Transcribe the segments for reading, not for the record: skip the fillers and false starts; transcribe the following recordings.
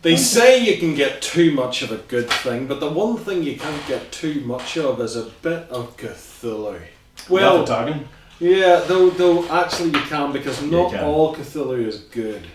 They say you can get too much of a good thing, but the one thing you can't get too much of is a bit of Cthulhu. Well, yeah, though actually you can, because not all Cthulhu is good.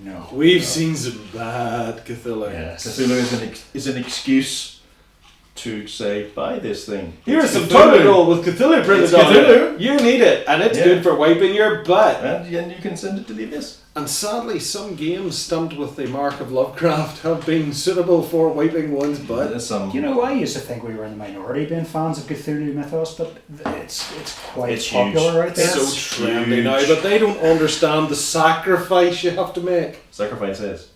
No. We've seen some bad Cthulhu. Yes. Cthulhu is an excuse to say, buy this thing. Here's some toilet roll with Cthulhu printed on it. You need it, and it's good for wiping your butt. And you can send it to the abyss. And sadly, some games stamped with the mark of Lovecraft have been suitable for wiping one's butt. You know, I used to think we were in the minority being fans of Cthulhu mythos, but it's quite popular out there. It's so trendy now, but they don't understand the sacrifice you have to make. Sacrifice is.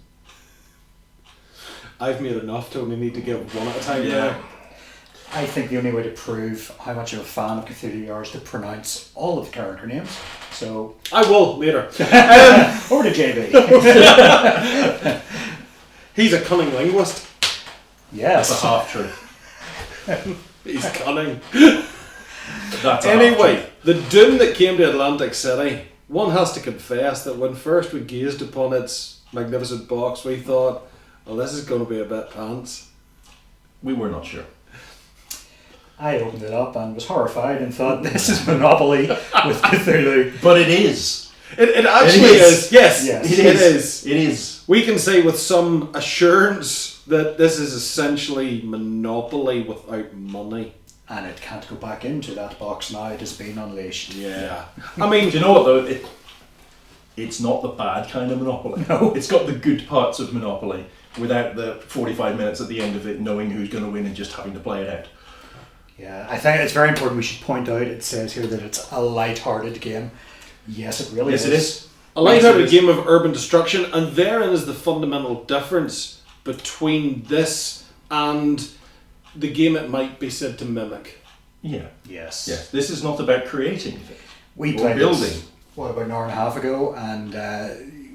I've made enough to only need to give one at a time now. I think the only way to prove how much of a fan of Cthulhu you are is to pronounce all of the character names. So I will later. Over to JB. He's a cunning linguist. Yes. That's a half-truth. He's cunning. That's anyway, the doom that came to Atlantic City, one has to confess that when first we gazed upon its magnificent box, we thought, well, this is going to be a bit pants. We were not sure. I opened it up and was horrified and thought, this is Monopoly with Cthulhu. But it is. It actually is. Yes, it is. It is. We can say with some assurance that this is essentially Monopoly without money. And it can't go back into that box now. It has been unleashed. Yeah. I mean, do you know what though? It's not the bad kind of Monopoly. No. It's got the good parts of Monopoly without the 45 minutes at the end of it knowing who's going to win and just having to play it out. Yeah, I think it's very important we should point out, it says here that it's a light-hearted game. Yes, it really is. Yes, it is. A light-hearted game of urban destruction, and therein is the fundamental difference between this and the game it might be said to mimic. Yeah. Yes. Yes. This is not about creating. We played building. This, about an hour and a half ago, and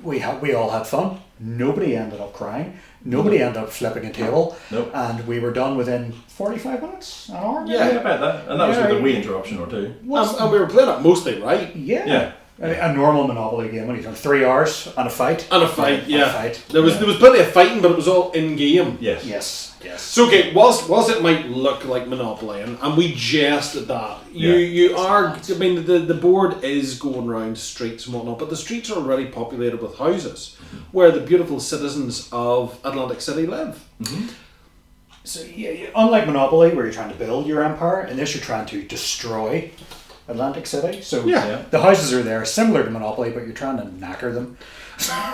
we all had fun. Nobody ended up crying. Nobody ended up flipping a table. Nope. And we were done within 45 minutes, an hour. Yeah, about that. And that was with a wee interruption or two. And we were playing it mostly right. Yeah. A normal Monopoly game, what do you think? 3 hours and a fight? And a fight, yeah. There was plenty of fighting, but it was all in game. Yes. So okay, whilst it might look like Monopoly, and we jest at that, you are. I mean, the board is going around streets and whatnot, but the streets are already populated with houses, where the beautiful citizens of Atlantic City live. Mm-hmm. So unlike Monopoly, where you're trying to build your empire, in this you're trying to destroy Atlantic City. So the houses are there, similar to Monopoly, but you're trying to knacker them.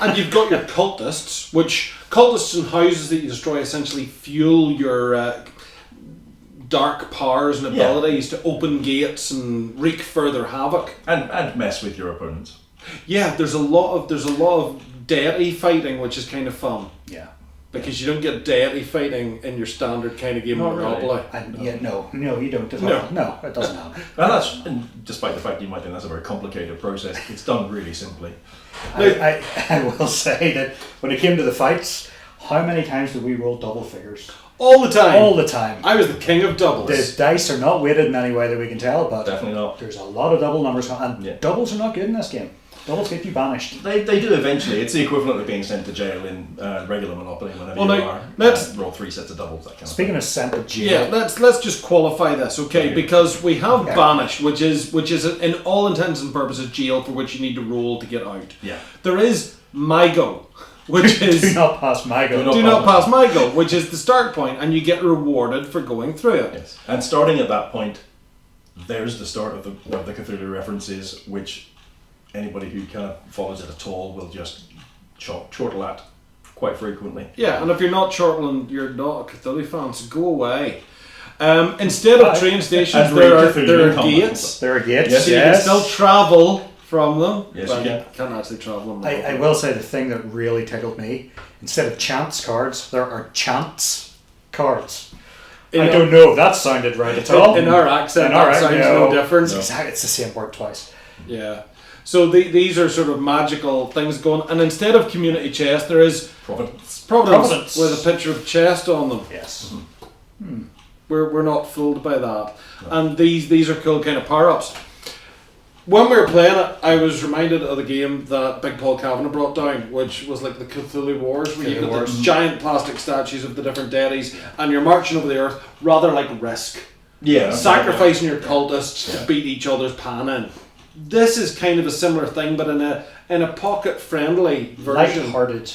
And you've got your cultists, which cultists and houses that you destroy essentially fuel your dark powers and abilities to open gates and wreak further havoc and mess with your opponents. Yeah, there's a lot of deity fighting, which is kind of fun. Yeah. Because you don't get deity fighting in your standard kind of game of Monopoly. Really. No, you don't. No, it doesn't happen. And despite the fact you might think that's a very complicated process, it's done really simply. I will say that when it came to the fights, how many times did we roll double figures? All the time. All the time. I was the king of doubles. The dice are not weighted in any way that we can tell, but definitely not. There's a lot of double numbers, and doubles are not good in this game. Doubles get you banished. They do eventually. It's the equivalent of being sent to jail in regular Monopoly whenever you are. Let's roll 3 sets of doubles. That kind of Speaking thing. of sent to jail, let's just qualify this, okay? Because we have banished, which is in all intents and purposes jail for which you need to roll to get out. Yeah. There is MIGO, which is do not pass MIGO. Do not pass MIGO, which is the start point, and you get rewarded for going through it. Yes. And starting at that point, there's the start of the Cthulhu references, which anybody who kind of follows it at all will just chortle at quite frequently. Yeah, and if you're not chortling, you're not a Cthulhu fan, so go away. Instead of train stations, there are gates. There are gates, yes. So you can still travel from them. Yes, but you can't actually travel them. I will say the thing that really tickled me, instead of chance cards, there are chance cards. I don't know if that sounded right at all. In our accent, that sounds no different. No. Exactly, it's the same word twice. Yeah. So these are sort of magical things going, and instead of community chest, there is Providence with a picture of chest on them. Yes. We're not fooled by that, and these are cool kind of power ups. When we were playing it, I was reminded of the game that Big Paul Kavanagh brought down, which was like the Cthulhu Wars, where you've got the giant plastic statues of the different deities, and you're marching over the earth, rather like Risk. Yeah. Sacrificing your cultists to beat each other's pan in. This is kind of a similar thing, but in a pocket-friendly version. Light-hearted.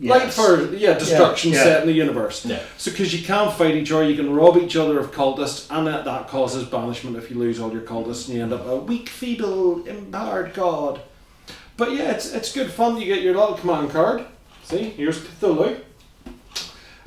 Like for destruction set in the universe. Yeah. So because you can't fight each other, you can rob each other of cultists, and that causes banishment if you lose all your cultists, and you end up a weak, feeble, empowered god. But yeah, it's good fun. You get your little command card. See, here's Cthulhu.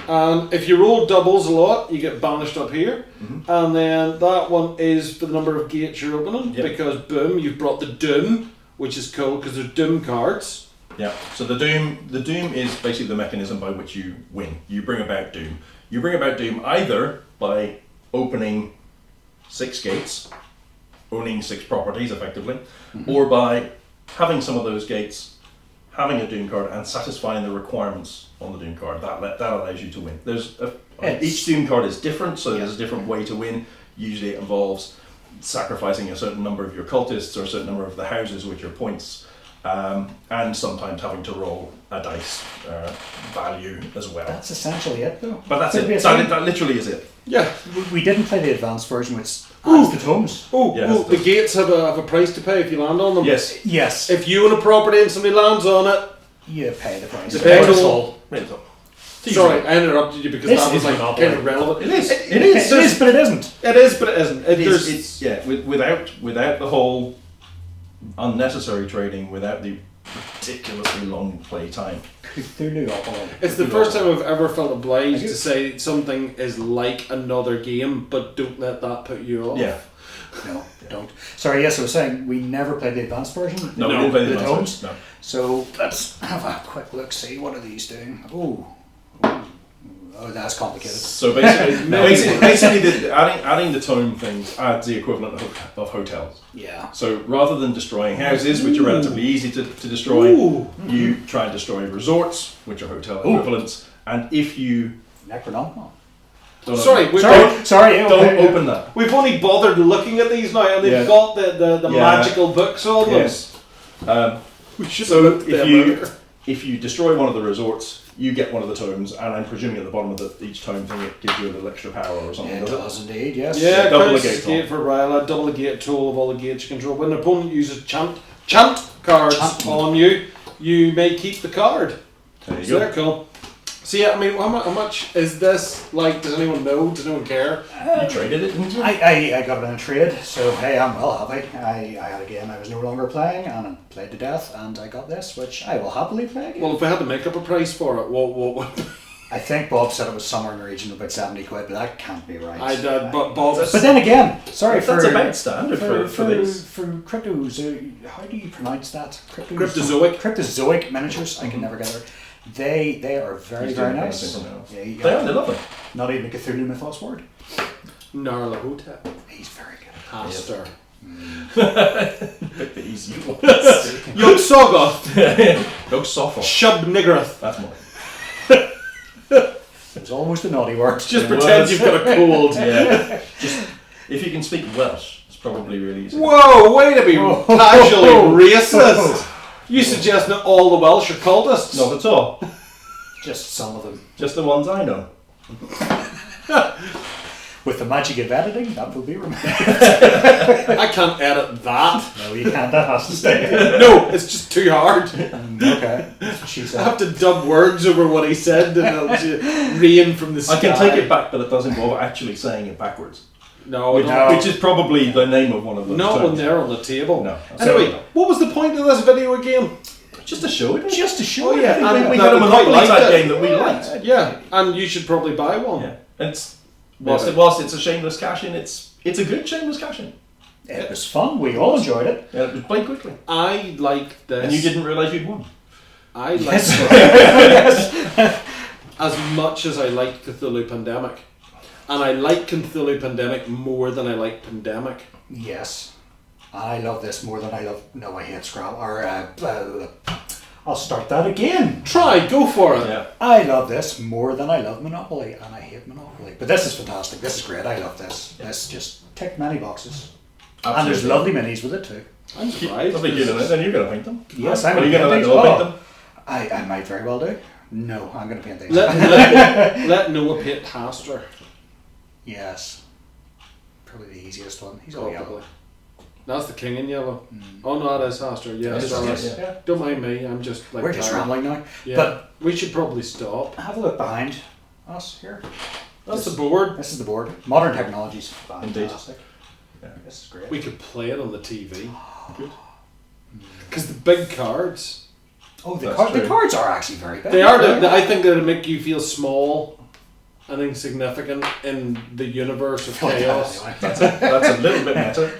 And if you roll doubles a lot, you get banished up here. Mm-hmm. And then that one is for the number of gates you're opening, because boom, you've brought the Doom, which is cool because there's Doom cards. Yeah, so the Doom is basically the mechanism by which you win. You bring about Doom. You bring about Doom either by opening 6 gates, owning 6 properties effectively, or by having some of those gates, having a Doom card, and satisfying the requirements on the Doom card. That allows you to win. Each Doom card is different, so there's a different way to win. Usually it involves sacrificing a certain number of your cultists or a certain number of the houses, which are points. And sometimes having to roll a dice value as well. That's essentially it, though. But that's it. That literally is it. Yeah. We didn't play the advanced version, which adds the tomes. The gates have a price to pay if you land on them. Yes. Yes. If you own a property and somebody lands on it, you pay the price. Sorry, I interrupted you because that was like kind of relevant. It is, but it isn't. It is, but it isn't. Without the whole unnecessary trading, without the ridiculously long play time. It's the first time I've ever felt obliged to say something is like another game, but don't let that put you off. Yeah. No, don't. Sorry, yes, I was saying we never played the advanced version. No, we didn't play the advanced version. No. So let's have a quick look, see what are these doing. Oh, that's complicated. So basically adding the tome things adds the equivalent of hotels. Yeah. So rather than destroying houses, which are relatively easy to destroy, you try and destroy resorts, which are hotel equivalents. And if you Necronomicon. Sorry, don't open that. We've only bothered looking at these now, and they've got the magical books on them. Yes. We should so look if you destroy one of the resorts, you get one of the tomes, and I'm presuming at the bottom of each tome thing it gives you a little extra power or something. It does indeed, yes. Yeah, double a gate for Ryla, double a gate tool of all the gates you control. When an opponent uses chant cards on you, you may keep the card. There you so go. They're cool. So yeah, I mean, how much is this? Like, does anyone know? Does anyone care? You traded it, didn't you? I got it in a trade, so hey, I'm well happy. I had a game I was no longer playing, and I played to death, and I got this, which I will happily play again. Well, if we had to make up a price for it, what would... I think Bob said it was somewhere in the region of about 70 quid, but that can't be right. But Bob... But then again, sorry that's about standard for these. For cryptos, how do you pronounce that? Cryptozoic miniatures, I can never get it. They are very, very nice. They're lovely. Not even a Cthulhu Mythos word. Narlahotep. He's very good. Pastor. Pick the easy ones. Yog Soggoth. Yog Sothoth. Shub Niggereth. That's mine. It's almost a naughty word. Just pretend you've got a cold. Yeah. Just if you can speak Welsh, it's probably really easy. Whoa, way to be casually racist. You suggest that all the Welsh are cultists? Not at all. Just some of them. Just the ones I know. With the magic of editing, that will be remembered. I can't edit that. No, you can't. That has to stay. No, it's just too hard. Okay. She said. I have to dub words over what he said and it'll just rain from the sky. I can take it back, but it does involve actually saying it backwards. No, which is probably the name of one of them. Not when they're on the table. No. Anyway, what was the point of this video again? Just to show it. Just to show it. Yeah, and we had a Monopoly type game that we liked. Yeah, and you should probably buy one. Yeah, and whilst it's a shameless cash-in, it's a good shameless cash-in. It was fun. We all enjoyed it. Yeah, it was played quickly. I like this. And you didn't realise you'd won. I like this as much as I like Cthulhu Pandemic. And I like Cthulhu Pandemic more than I like Pandemic. Yes. I love this more than I love... No, I hate Scrabble. I'll start that again. Try, go for it. Yeah. I love this more than I love Monopoly, and I hate Monopoly. But this is fantastic. This is great. I love this. This just ticked many boxes. Absolutely. And there's lovely minis with it too. I'm surprised. I'll be good in it, then you're going to paint them. Yes, Are I'm you going to let paint Noah paint Oh, them? I might very well do. No, I'm going to paint these. Let Noah paint Haster. Yes. Probably the easiest one. He's all yellow. That's the king in yellow. Oh no, that is Haster. Yes, Yeah. Don't mind me. I'm just like We're just rambling now. Yeah. But we should probably stop. have a look behind us here. That's the board. This is the board. Modern technology's fantastic. Yeah. This is great. We could play it on the TV. Good. Because the big cards. Oh, That's the true. cards are actually very big. They are. I think they'd make you feel small and insignificant in the universe of chaos. That's a little bit better.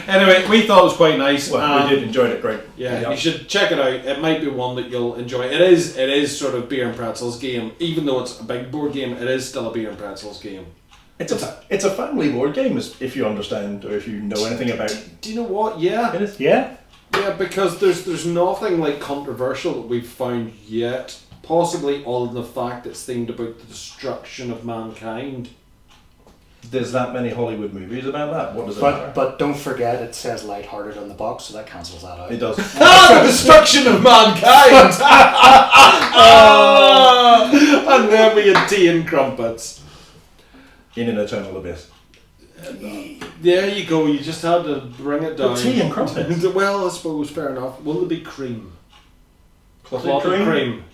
Anyway, we thought it was quite nice. Well, we did enjoy it. Great. Yeah, you should check it out. It might be one that you'll enjoy. It is sort of beer and pretzels game. Even though it's a big board game, it is still a beer and pretzels game. It's a family board game, if you understand or if you know anything about. Do you know what? Yeah. It is. Yeah. Yeah, because there's nothing like controversial that we've found yet. Possibly other than the fact it's themed about the destruction of mankind. There's that many Hollywood movies about that. What does it matter? But don't forget it says lighthearted on the box, so that cancels that out. It does. The destruction of mankind! And then we had tea and crumpets. In an eternal abyss. There you go, you just had to bring it down. But tea and crumpets? Well, I suppose, fair enough. Will there be cream? Clotted cream?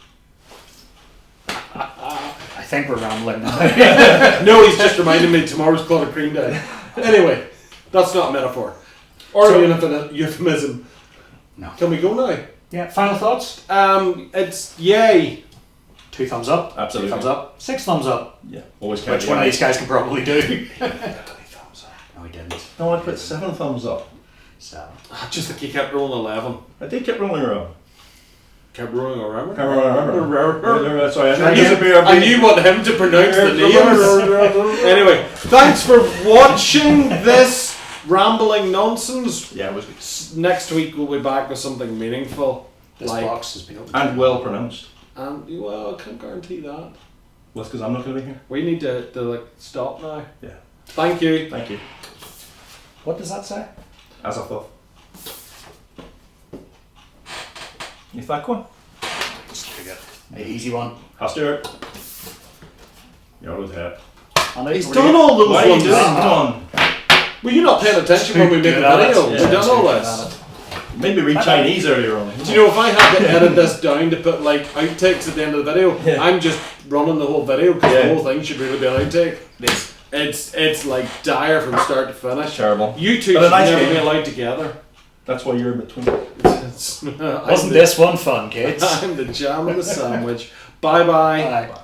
I think we're rambling now. No, he's just reminding me tomorrow's clotted cream day. Anyway, that's not a metaphor. Or a euphemism. No. Can we go now? Yeah, final thoughts? It's yay. 2 thumbs up. Absolutely. 3 thumbs up. 6 thumbs up. Yeah. Always count. Which one of these guys can probably do. 3 thumbs up. No, he didn't. No, I put 7 thumbs up. 7. Just like you kept rolling 11. I did keep rolling around. Kept rolling around. Sorry, And you want him to pronounce the names. Anyway, thanks for watching this rambling nonsense. Yeah, it was good. Next week we'll be back with something meaningful. This box has been opened. And well pronounced. Well, I can't guarantee that. Well, that's because I'm not going to be here. We need to like stop now. Yeah. Thank you. Thank you. What does that say? As I thought. You think one? Just forget. An easy one. I'll steer it. You're with her. He's done all those Why are ones. you doing done? Well, you're not paying attention when we make the video. We've done all this. Maybe read Chinese earlier on. Do you know, if I had to edit this down to put like outtakes at the end of the video, Yeah. I'm just running the whole video because Yeah. the whole thing should really be an outtake. It's like dire from start to finish. Terrible. You two But should a nice never game. be allowed together. That's why you're in between. Wasn't this one fun, kids? I'm the jam of the sandwich. Bye bye. Bye.